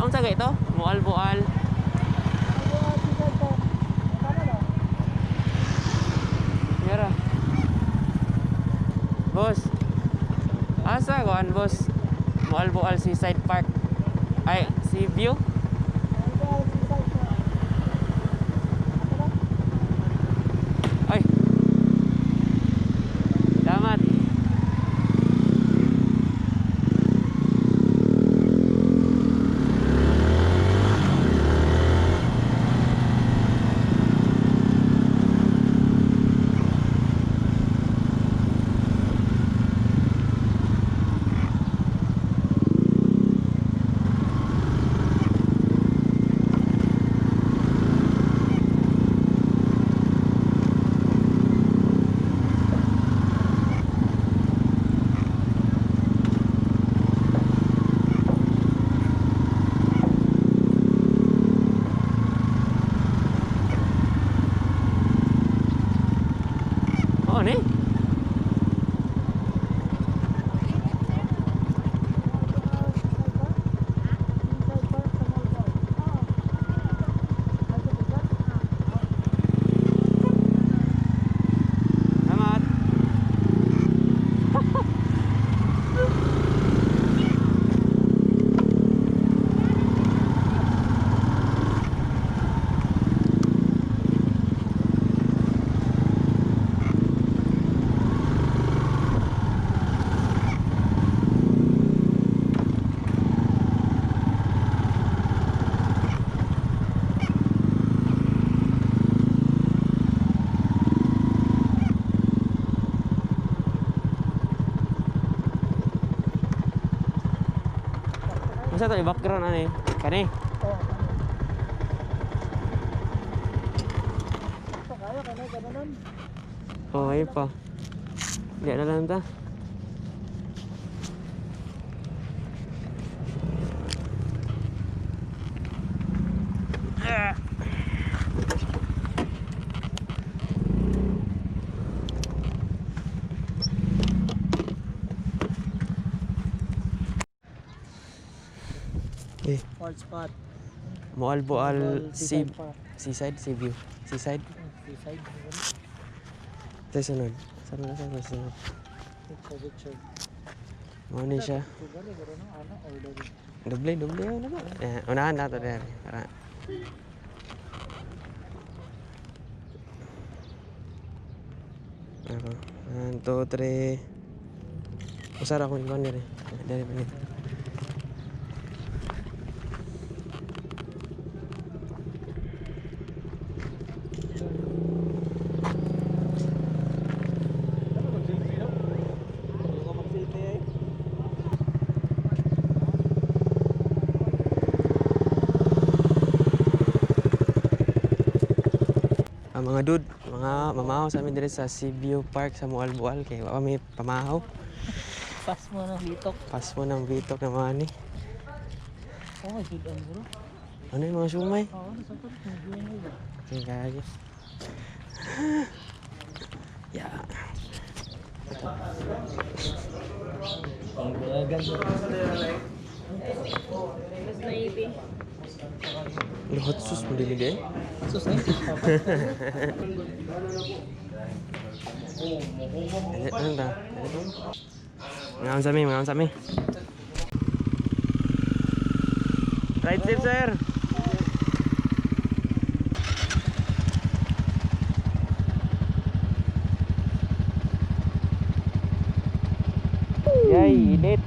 unsa gay to? Mual-bual. Yara. Boss. Asa kuan boss? Mual-bual Seaside Park. Ay, Sea View. Ay. Salamat. Oh, ni. Salamat. Masa to background ani? Kani. Oh, ay pa. Di na lang ta. Eh, Hot spot. Mual-bual Seaside Park. Seaside, Sea View. Seaside. Seaside. Sa sunod. Sa sunod. Picture. Mo ni siya. Doble ano ba? Unahan nato din para. Ako. 1, 2, 3. Usara ko ni Bonnie. Dari pa ni. Mga dude, mga mamahaw sa amin diri sa Sea View Park sa Mual-bual kay wa kami pamahaw. Pas mo ng bitok. Pas mo ng bitok na mga ni. Oh, sudan bro. Ano yung mga sumay? Oo, nasakot ng sumay ba? Okay, kaya. Yeah. Ang bulagan. Luhot sus mo din eh. Sus na. Ano ta? Ngaon sa mi. Right safe, sir. Yay, init.